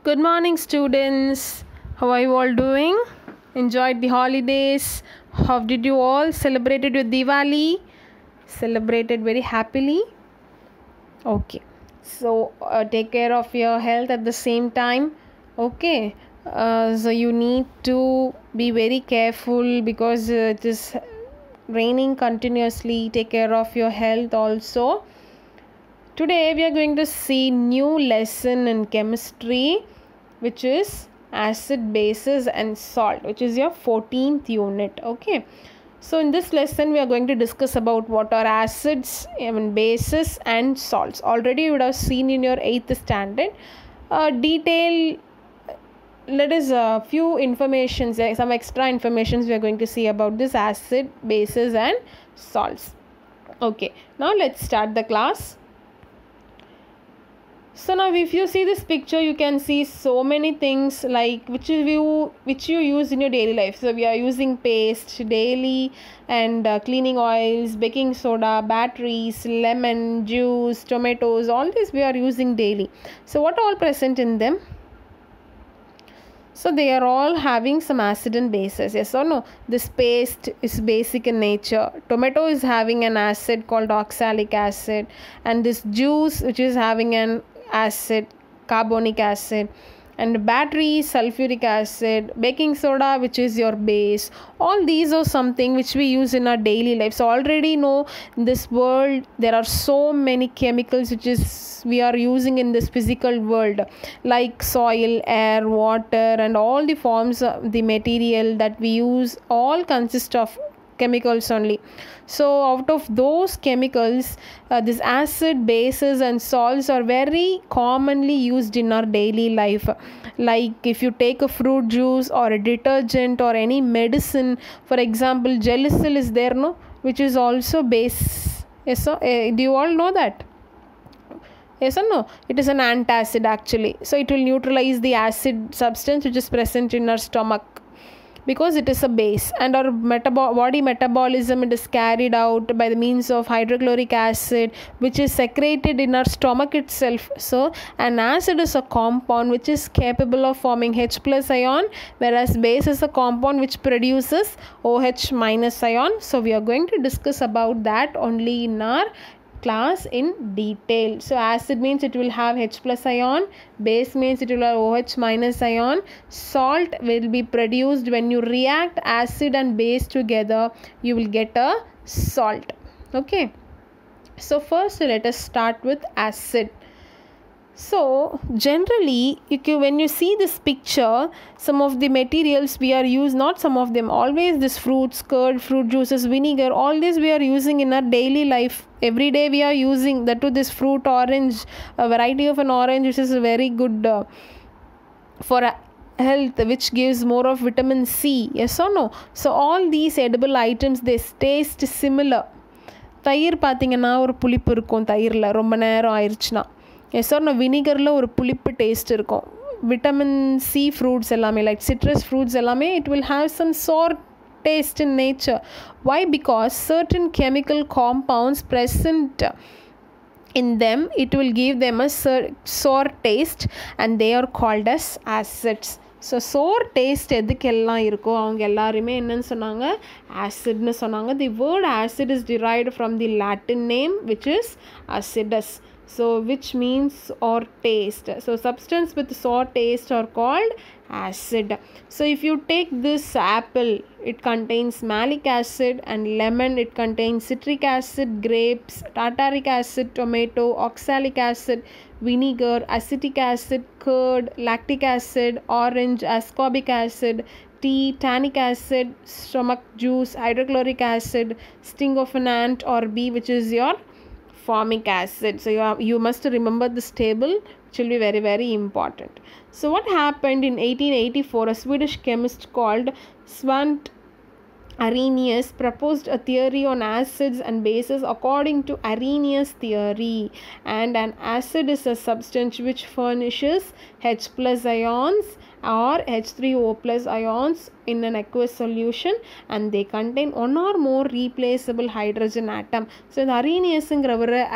Good morning, students. How are you all doing? Enjoyed the holidays? How did you all celebrated your Diwali? Celebrated very happily? Okay. So, take care of your health at the same time. Okay. So, you need to be very careful because it is raining continuously. Take care of your health also. Today we are going to see new lesson in chemistry, which is acid, bases and salt, which is your 14th unit. Okay, so in this lesson we are going to discuss about what are acids, bases and salts. Already you would have seen in your 8th standard detail. Let us few informations, some extra informations we are going to see about this acid, bases and salts. Okay, now let's start the class. So now if you see this picture, you can see so many things like which you use in your daily life. So we are using paste daily and cleaning oils, baking soda, batteries, lemon, juice, tomatoes, all this we are using daily. So what all present in them? So they are all having some acid and bases, yes or no? This paste is basic in nature. Tomato is having an acid called oxalic acid, and this juice which is having an acid, carbonic acid, and battery, sulfuric acid, baking soda which is your base. All these are something which we use in our daily life. So already know in this world there are so many chemicals which is we are using in this physical world, like soil, air, water and all the forms of the material that we use all consist of chemicals only. So out of those chemicals, this acid, bases and salts are very commonly used in our daily life. Like if you take a fruit juice or a detergent or any medicine, for example Gelocil is there, no, which is also base. Yes, so do you all know that? Yes or no? It is an antacid actually. So it will neutralize the acid substance which is present in our stomach, because it is a base, and our body metabolism, it is carried out by the means of hydrochloric acid which is secreted in our stomach itself. So an acid is a compound which is capable of forming H plus ion, whereas base is a compound which produces OH minus ion. So we are going to discuss about that only in our class in detail. So acid means it will have H plus ion, base means it will have OH minus ion. Salt will be produced when you react acid and base together, you will get a salt. Okay, so first let us start with acid. So generally when you see this picture, some of the materials we are using, not some of them, always this fruits, curd, fruit juices, vinegar, all this we are using in our daily life. Every day we are using that, to this fruit, orange, a variety of an orange which is very good for health, which gives more of vitamin C, yes or no? So all these edible items, they taste similar. தயிர் பார்த்தீங்கன்னா ஒரு புளிப்பு இருக்கும் தயிரில், ரொம்ப நேரம் ஆயிடுச்சுன்னா. S R no? வினிகரில் ஒரு புளிப்பு டேஸ்ட் இருக்கும். விட்டமின் சி ஃப்ரூட்ஸ் எல்லாமே, லைக் சிட்ரஸ் ஃப்ரூட்ஸ் எல்லாமே, it will have some sour taste in nature. Why? Because certain chemical compounds present in them, it will give them a sour taste, and they are called as acids. So sour taste எதுக்கெல்லாம் இருக்கோ அவங்க எல்லாருமே என்னன்னு சொன்னாங்க, ஆசிட்னு சொன்னாங்க. The word acid is derived from the Latin name which is acidus, so which means or taste. So substance with sour taste are called acid. So if you take this apple, it contains malic acid, and lemon, it contains citric acid, grapes, tartaric acid, tomato, oxalic acid, vinegar, acetic acid, curd, lactic acid, orange, ascorbic acid, tea, tannic acid, stomach juice, hydrochloric acid, sting of an ant or bee, which is your formic acid. So you must remember this table, which will be very very important. So what happened in 1884, a Swedish chemist called Svante Arrhenius proposed a theory on acids and bases according to Arrhenius theory, and an acid is a substance which furnishes H plus ions, or H3O plus ions in an aqueous solution and they contain one or more replaceable hydrogen atom. So இந்த Arrheniusங்கிற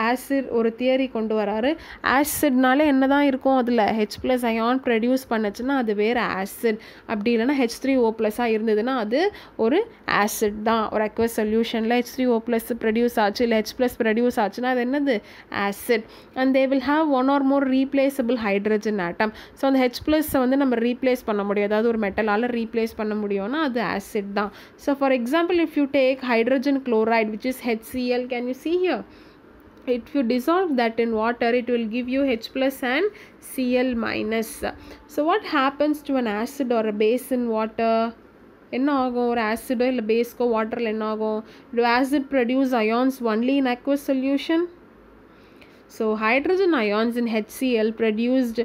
acid ஒரு theory கொண்டு வராரு. ஆசிட்னால என்னதான் இருக்கும், அதில் H plus ion produce பண்ணுச்சுன்னா அது வேறு ஆசிட், அப்படி இல்லைனா H3O ப்ளஸ்ஸாக இருந்ததுன்னா அது ஒரு ஆசிட் தான். ஒரு aqueous சொல்யூஷனில் H3O ப்ளஸ் ப்ரொடியூஸ் ஆச்சு இல்லை H plus ப்ரொடியூஸ் ஆச்சுன்னா அது என்னது, ஆசிட். And they will have one or more replaceable hydrogen atom. So அந்த H ப்ளஸ்ஸை வந்து நம்ம ரீப்ளேஸ் பண்ண முடியும், அதாவது ஒரு மெட்டலால் ரீப்ளேஸ் பண்ண முடியும்னா அது ஆசிட் தான். So for example if you take hydrogen chloride which is HCl, can you see here? If you dissolve that in water, it will give you H plus and Cl minus. So what happens to an acid or a base in water? என்ன ஆகும், ஒரு ஆசிடோ இல்லை பேஸ்க்கோ வாட்டரில் என்ன ஆகும்? Do acid produce ions only in aqueous solution? So hydrogen ions in HCl produced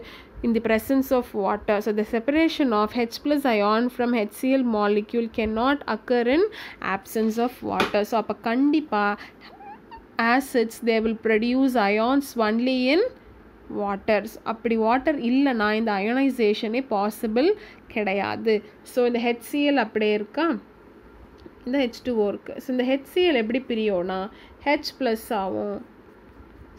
in the presence of water. So the separation of H plus ion from HCl molecule cannot occur in absence of water. So அப்போ கண்டிப்பாக acids they will produce ions only in waters. அப்படி water இல்லைனா இந்த அயோனைசேஷனே possible கிடையாது. So இந்த HCl அப்படியே இருக்கா, இந்த H2O இருக்குது. ஸோ இந்த HCl எப்படி பிரியோன்னா H ப்ளஸ் ஆகும்,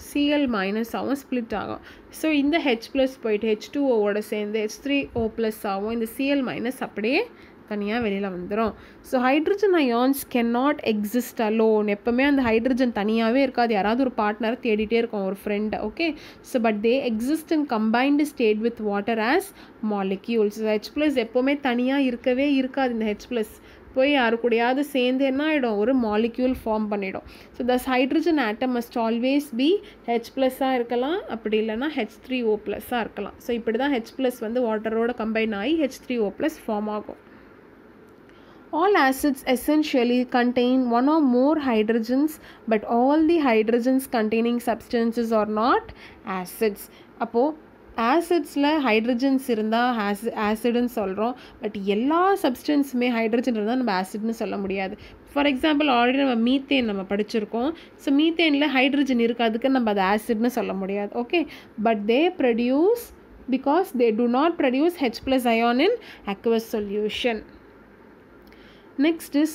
Cl மைனஸ் ஆகும், ஸ்ப்ளிட் ஆகும். ஸோ இந்த H ப்ளஸ் போயிட்டு H2Oவோட சேர்ந்து H3O ப்ளஸ் ஆகும், இந்த Cl மைனஸ் அப்படியே தனியாக வெளியில் வந்துடும். So hydrogen ions cannot exist alone. எப்போவுமே அந்த ஹைட்ரஜன் தனியாகவே இருக்காது, யாராவது ஒரு பார்ட்னர் தேடிட்டே இருக்கும், ஒரு ஃப்ரெண்டை. Okay, so but they exist in combined state with water as molecules. H plus எப்போவுமே தனியாக இருக்கவே இருக்காது. இந்த H ப்ளஸ் போய் யாரு கூடயாவது சேர்ந்து என்ன ஆகிடும், ஒரு மாலிக்யூல் ஃபார்ம் பண்ணிடும். So thus hydrogen atom must always be H ப்ளஸ்ஸாக இருக்கலாம், அப்படி இல்லைனா H3O ப்ளஸ்ஸாக இருக்கலாம். ஸோ இப்படி தான் H ப்ளஸ் வந்து வாட்டரோட கம்பைன் ஆகி H3O ப்ளஸ் ஃபார்ம் ஆகும். All acids essentially contain one or more hydrogens, but all the hydrogens containing substances are not acids. அப்போது ஆசிட்ஸில் ஹைட்ரஜன்ஸ் இருந்தால் ஆசிட்னு சொல்கிறோம், பட் எல்லா சப்ஸ்டன்ஸுமே ஹைட்ரஜன் இருந்தால் நம்ம ஆசிட்னு சொல்ல முடியாது. ஃபார் எக்ஸாம்பிள் ஆல்ரெடி நம்ம மீத்தேன் நம்ம படிச்சிருக்கோம். ஸோ மீத்தேனில் ஹைட்ரஜன் இருக்குது, அதுக்கு நம்ம அதை ஆசிட்னு சொல்ல முடியாது. Okay, but they produce because they do not produce H plus ion in aqueous solution. Next is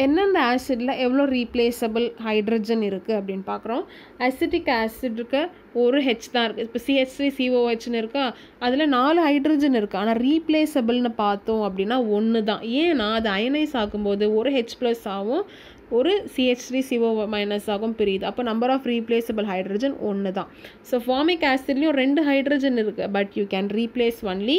எந்தெந்த ஆசிடில் எவ்வளோ ரீப்ளேசபிள் ஹைட்ரஜன் இருக்குது அப்படின்னு பார்க்குறோம். அசிட்டிக் ஆசிட்க்கு ஒரு H தான் இருக்குது. இப்போ CH3COHன்னு இருக்கா, அதில் 4 ஹைட்ரஜன் இருக்குது. ஆனால் ரீப்ளேசபிள்னு பார்த்தோம் அப்படின்னா 1 தான். ஏன்னா அது அயனைஸ் ஆகும்போது ஒரு H ப்ளஸ் ஆகும், ஒரு CH3CO மைனஸ் ஆகும் பிரியுது. அப்போ நம்பர் ஆஃப் ரீப்ளேசபிள் ஹைட்ரஜன் 1 தான். ஸோ ஃபார்மிக் ஆசிட்லேயும் 2 ஹைட்ரஜன் இருக்குது, but you can replace only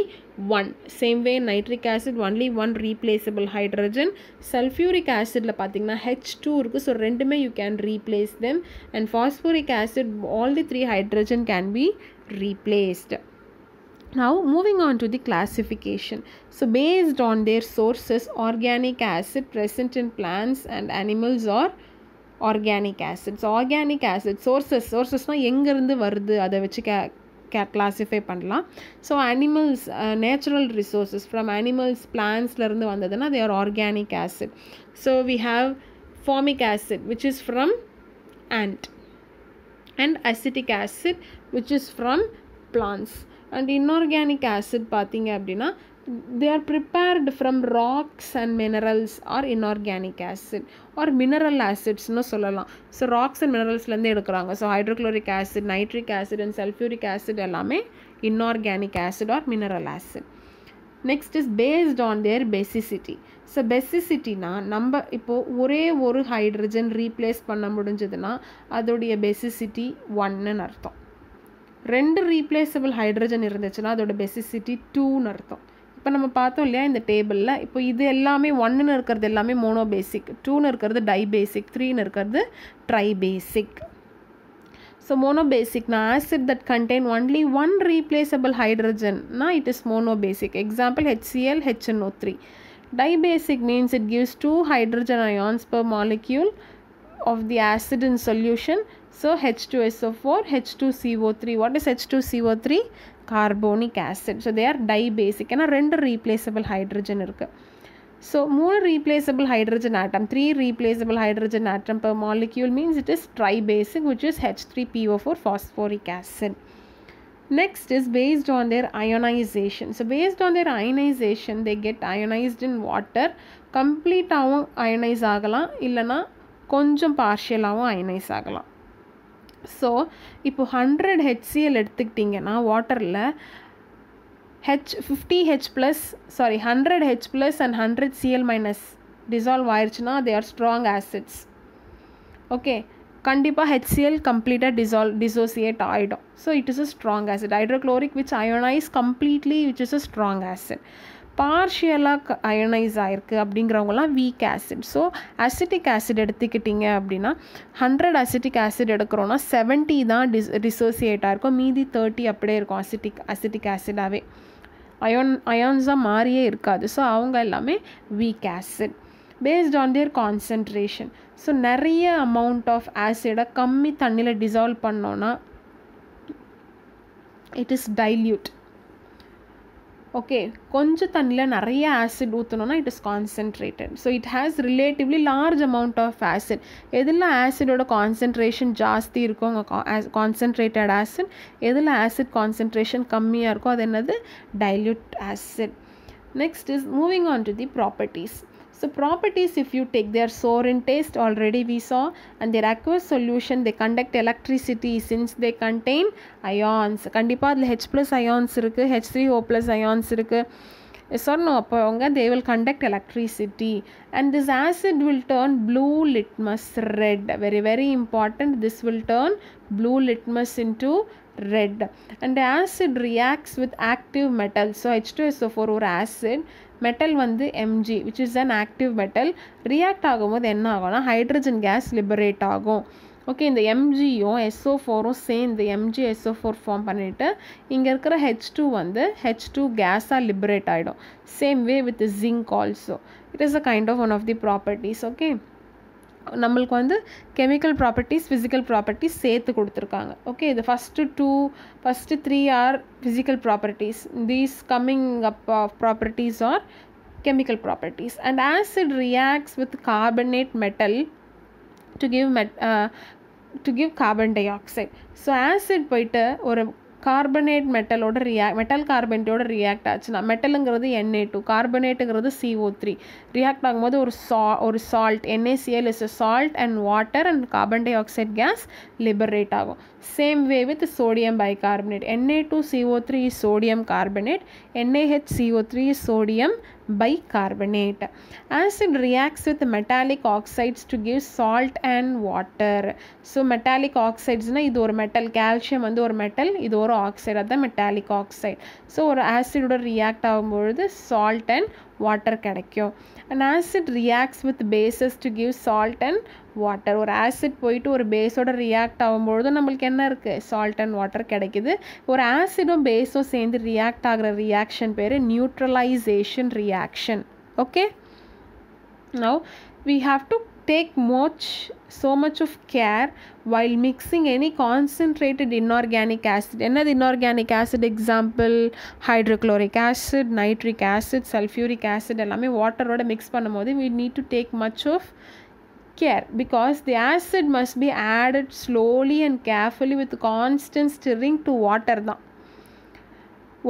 1. Same way nitric acid only 1 replaceable hydrogen. Sulphuric ஆசிடில் பார்த்தீங்கன்னா H2 இருக்குது, ஸோ ரெண்டுமே you can replace them. And phosphoric acid all the 3 hydrogen can be replaced. Now moving on to the classification. So based on their sources, organic acid present in plants and animals are organic acids. So organic acid sourcesனா எங்கேருந்து வருது அதை வச்சு classify பண்ணலாம். So animals natural resources from animals பிளான்ஸ்லேருந்து வந்ததுன்னா they are organic acid. So we have formic acid which is from ant, and acetic acid which is from plants. And inorganic acid பார்த்தீங்க அப்படின்னா they are prepared from rocks and minerals or inorganic acid or mineral acidsனு சொல்லலாம். So rocks and மினரல்ஸ்லேருந்து எடுக்கிறாங்க. So hydrochloric acid, nitric acid and sulphuric acid எல்லாமே inorganic acid or mineral acid. Next is based on their basicity. So பெசிசிட்டினா நம்ம இப்போது ஒரே ஒரு hydrogen replace பண்ண முடிஞ்சதுன்னா அதோடைய பெசிசிட்டி 1ன்னு அர்த்தம். 2 ரீப்ளேசபிள் ஹைட்ரஜன் இருந்துச்சுன்னா அதோட பெசிசிட்டி 2ன்னு அர்த்தம். இப்போ நம்ம பார்த்தோம் இல்லையா இந்த டேபிளில், இப்போ இது எல்லாமே 1ன்னு இருக்கிறது எல்லாமே மோனோபேசிக், 2ன்னு இருக்கிறது டைபேசிக், 3ன்னு இருக்கிறது ட்ரைபேசிக். ஸோ மோனோபேசிக்னா acid that contain only 1 replaceable ஹைட்ரஜன்னா it is monobasic. Example HCl, HNO3. Dibasic means it gives 2 hydrogen ions per molecule of the acid in solution. So H2SO4, H2CO3. What is H2CO3? Carbonic acid. So they are dibasic. ஏன்னா 2 replaceable hydrogen இருக்கு. So 3 replaceable hydrogen atom, 3 replaceable hydrogen atom per molecule means it is tribasic, which is H3PO4 phosphoric acid. Next is based on their ionization. So based on their ionization, they get ionized in water. கம்ப்ளீட்டாகவும் அயனைஸ் ஆகலாம், இல்லைனா கொஞ்சம் பார்ஷியலாகவும் அயனைஸ் ஆகலாம். So இப்போ 100 HCl எடுத்துக்கிட்டிங்கன்னா வாட்டரில் 100 H plus and 100 Cl minus dissolve ஆயிடுச்சுன்னா they are strong acids. Okay, கண்டிப்பாக HCl கம்ப்ளீட்டாக dissociate ஆகிடும். So it is a strong acid. Hydrochloric which ionize completely, which is a strong acid. பார்ஷியலாக அயனைஸ் ஆகிருக்கு அப்படிங்கிறவங்களாம் weak acid. So acetic acid எடுத்துக்கிட்டிங்க அப்படின்னா 100 acetic acid எடுக்கிறோன்னா 70 தான் டிசோசியேட் ஆகிருக்கும், மீதி 30 அப்படியே இருக்கும் அசிட்டிக் ஆசிடாகவே. அயான்ஸாக மாறியே இருக்காது. ஸோ அவங்க எல்லாமே week acid based on their concentration. So நிறைய அமௌண்ட் ஆஃப் ஆசிடை கம்மி தண்ணியில் டிசால்வ் பண்ணோன்னா இட் இஸ் டைல்யூட். ஓகே, கொஞ்சம் தண்ணியில் நிறைய ஆசிட் ஊற்றணுன்னா it is concentrated. So it has relatively large amount of acid. எதில் ஆசிடோட கான்சன்ட்ரேஷன் ஜாஸ்தி இருக்கும் அங்கே கான்சன்ட்ரேட்டட் ஆசிட், எதில் ஆசிட் கான்சன்ட்ரேஷன் கம்மியாக இருக்கும் அது என்னது, dilute acid. Next is moving on to the properties. So properties, if you take their sour in taste, already we saw, and their aqueous solution, they conduct electricity since they contain ions. கண்டிப்பாக அதில் H plus ions இருக்குது, H3O plus ions இருக்குது. சொன்னோம் அப்போ அவங்க they will conduct electricity, and this acid will turn blue litmus red. Very very important, this will turn blue litmus into red. And the acid reacts with active metal. So H2SO4 ஒரு acid, metal வந்து Mg which is an active metal. React ஆகும்போது என்ன ஆகும்னா hydrogen case liberate ஆகும். Okay, இந்த Mgயும் SO4ம் சேர்ந்து MgSO4 form பண்ணிவிட்டு இங்கே இருக்கிற H2 வந்து H2 கேஸாக லிபரேட் ஆகிடும். Same way with zinc also. It is a kind of one of the properties. Okay, நம்மளுக்கு வந்து கெமிக்கல் ப்ராப்பர்ட்டிஸ், ஃபிசிக்கல் ப்ராப்பர்ட்டிஸ் சேர்த்து கொடுத்துருக்காங்க. ஓகே, இது first 3 are physical properties. These coming up properties are chemical properties. And acid reacts with carbonate metal to give carbon dioxide. So acid போயிட்டு ஒரு carbonate மெட்டலோட metal கார்பனேட்டோட react ஆச்சுன்னா, மெட்டலுங்கிறது Na2, கார்பனேட்டுங்கிறது CO3, ரியாக்ட் ஆகும்போது ஒரு salt NaCl is a salt and water and carbon dioxide gas liberate ஆகும். Same way with sodium bicarbonate. Na2CO3 is sodium carbonate, NaHCO3 is sodium bicarbonate. Acid reacts with metallic oxides to give salt and water. So metallic oxides na idu or metal, calcium வந்து ஒரு metal, இது ஒரு oxide, அதான் metallic oxide. So ஒரு acid ஓட react ஆகும்போது salt and water கிடைக்கும். An acid reacts with bases to give salt and water. ஒரு acid போயிட்டு ஒரு பேஸோட ரியாக்ட் ஆகும்பொழுது நம்மளுக்கு என்ன இருக்குது, சால்ட் அண்ட் வாட்டர் கிடைக்குது. ஒரு ஆசிடும் பேஸும் சேர்ந்து ரியாக்ட் ஆகிற ரியாக்ஷன் பேர் neutralisation reaction. Okay, now we have to take so much of care while mixing any concentrated inorganic acid. என்னது inorganic acid? Example, hydrochloric acid, nitric acid, sulfuric acid எல்லாமே வாட்டரோட mix பண்ணும்போது we need to take much of care, because the acid must be added slowly and carefully with constant stirring to water தான்.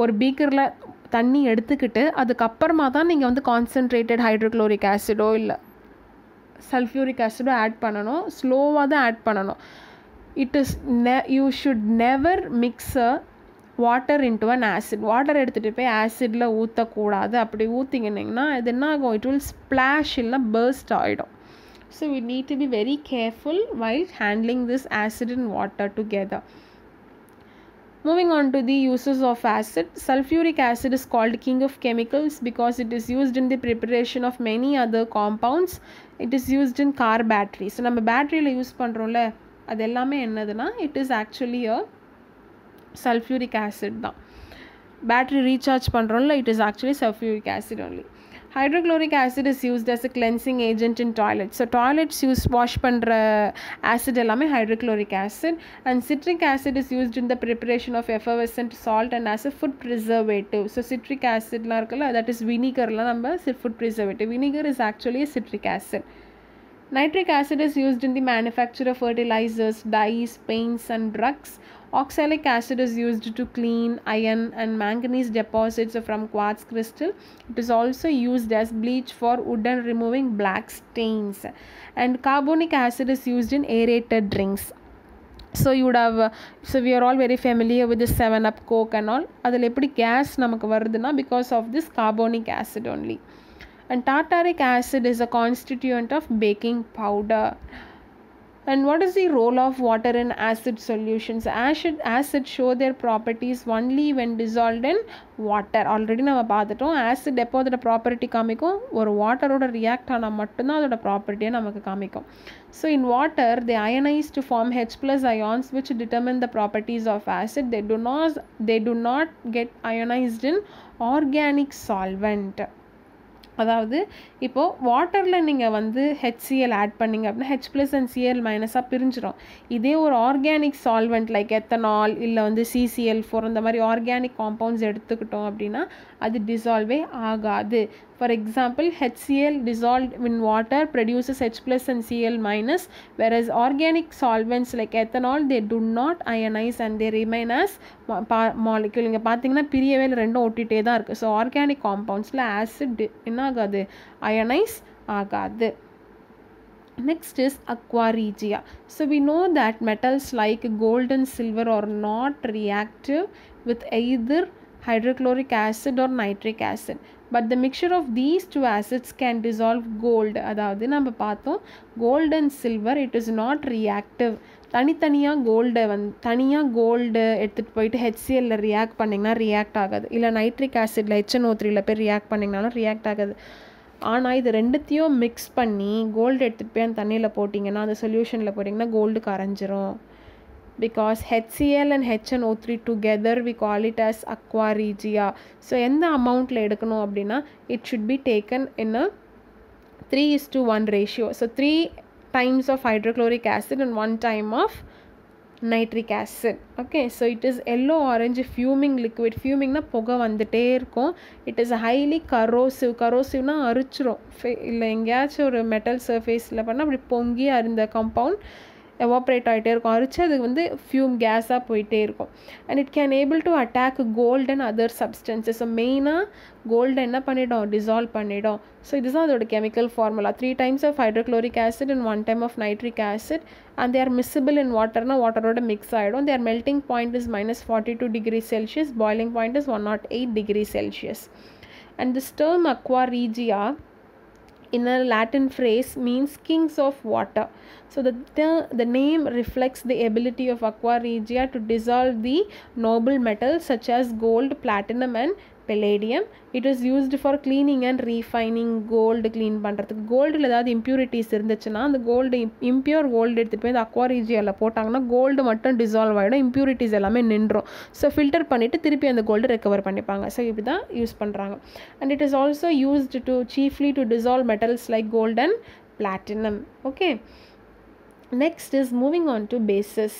ஒரு பீக்கரில் தண்ணி எடுத்துக்கிட்டு அதுக்கப்புறமா தான் நீங்கள் வந்து கான்சன்ட்ரேட்டட் ஹைட்ரோக்ளோரிக் ஆசிடோ இல்லை சல்ஃபியூரிக் ஆசிடோ ஆட் பண்ணணும். ஸ்லோவாக தான் ஆட் பண்ணணும். It is you should never mix a water into an acid. Water எடுத்துகிட்டு போய் ஆசிடில் ஊற்றக்கூடாது. அப்படி ஊற்றிங்கன்னா இது என்ன ஆகும், இட் வில் ஸ்ப்ளாஷ் இல்லைனா பர்ஸ்ட் ஆகிடும். So we need to be very careful while handling this acid and water together. Moving on to the uses of acid. Sulfuric acid is called king of chemicals because it is used in the preparation of many other compounds. It is used in car batteries. So நம்ம பேட்டரியில் use பண்ணுறோம்ல, அது எல்லாமே என்னதுன்னா it is actually a sulfuric acid தான். Battery recharge பண்ணுறோம்ல, it is actually sulfuric acid only. Hydrochloric acid is used as a cleansing agent in toilets. So toilets use wash பண்ணுற acid எல்லாமே hydrochloric acid. And citric acid is used in the preparation of effervescent salt and as a food preservative. So citric acidலாம் இருக்குல்ல, that is vinegarலாம் நம்ம food preservative. Vinegar is actually a citric acid. Nitric acid is used in the manufacture of fertilizers, dyes, paints and drugs. Oxalic acid is used to clean iron and manganese deposits from quartz crystal. It is also used as bleach for wood and removing black stains. And carbonic acid is used in aerated drinks. So you would have so we are all very familiar with the 7-Up, Coke and all. அதில் எப்படி gas நமக்கு வருதுன்னா because of this carbonic acid only. And tartaric acid is a constituent of baking powder. And what is the role of water in acid solutions? Acid show their properties only when dissolved in water. Already நம்ம பார்த்துட்டோம் acid எப்போ அதோட property காமிக்கும், ஒரு வாட்டரோட react ஆனால் மட்டும்தான் அதோட ப்ராப்பர்ட்டியை நமக்கு காமிக்கும். So in water they ionize to form H+ ions which determine the properties of acid. They do not get ionized in organic solvent. அதாவது இப்போது வாட்டரில் நீங்கள் வந்து HCl ஆட் பண்ணிங்க அப்படின்னா H+ and Cl- பிரிஞ்சிடும். இதே ஒரு ஆர்கானிக் சால்வெண்ட் லைக் எத்தனால் இல்லை வந்து CCl4 அந்த மாதிரி ஆர்கானிக் காம்பவுண்ட்ஸ் எடுத்துக்கிட்டோம் அப்படின்னா அது டிசால்வே ஆகாது. For example, HCl dissolved in water produces H+ and Cl-, whereas organic solvents like ethanol, they do not ionize and they remain as molecule. இங்கே பார்த்தீங்கன்னா பிரியவே ரெண்டும் ஒட்டிகிட்டே தான் இருக்குது. ஸோ ஆர்கானிக் காம்பவுண்ட்ஸில் ஆசிட் என்ன ஆகாது, அயனைஸ் ஆகாது. Next is aqua regia. So we know that metals like gold and silver are not reactive with either hydrochloric acid or nitric acid, but the mixture of these two acids can dissolve gold. அதாவது நம்ம பார்த்தோம் gold and silver, it is not reactive. தனித்தனியாக gold எடுத்துகிட்டு போயிட்டு HCl react பண்ணிங்கன்னா react ஆகாது, இல்லை nitric ஆசிடில் HNO3 போய் ரியாக்ட் பண்ணிங்கனாலும் ரியாக்ட் ஆகாது. ஆனால் இது ரெண்டுத்தையும் மிக்ஸ் பண்ணி கோல்டு எடுத்துகிட்டு போய் அந்த தண்ணியில் போட்டிங்கன்னா அந்த சொல்யூஷனில் போட்டிங்கன்னா கோல்டு கரைஞ்சிரும். Because HCl and HNO3 together we call it as aqua regia. So எந்த அமௌண்ட்டில் எடுக்கணும் அப்படின்னா it should be taken in a 3:1 ratio. So 3 times of hydrochloric acid and 1 time of nitric acid. Okay, so it is yellow orange fuming liquid. Fuming na புகை வந்துட்டே இருக்கும். It is highly corrosive. corrosive-னா அரிச்சிரும். இல்லை எங்கேயாச்சும் ஒரு metal சர்ஃபேஸில் பண்ணால் அப்படி பொங்கி அந்த கம்பவுண்ட் எவாப்ரேட் ஆகிட்டே இருக்கும், அரிச்சு அது வந்து ஃபியூம் கேஸாக போயிட்டே இருக்கும். And it can able to attack gold and other substances. So மெயினாக கோல்டை என்ன பண்ணிடும், டிசால்வ் பண்ணிடும். ஸோ இதுதான் அதோட chemical formula. 3 times of hydrochloric acid and 1 time of nitric acid, and they are miscible in waterனா வாட்டரோட மிக்ஸ் ஆகிடும். Their melting point is -42 degrees Celsius, boiling point is 108 degrees Celsius. And this term aqua regia in a Latin phrase means kings of water. So the name reflects the ability of aqua regia to dissolve the noble metals such as gold, platinum and palladium. It is used for cleaning and refining gold. clean பண்ணுறதுக்கு கோல்டில் ஏதாவது impurities இருந்துச்சுன்னா அந்த gold impure gold எடுத்துகிட்டு போய் இந்த aqua regiaவில் போட்டாங்கன்னா gold மட்டும் டிசால்வ் ஆகிடும், இம்ப்யூரிட்டிஸ் எல்லாமே நின்றும். ஸோ ஃபில்டர் பண்ணிவிட்டு திருப்பி அந்த கோல்டு ரெக்கவர் பண்ணிப்பாங்க. ஸோ இப்படி தான் யூஸ் பண்ணுறாங்க. And it is also used to chiefly to dissolve metals like gold and platinum. Okay, next is moving on to bases.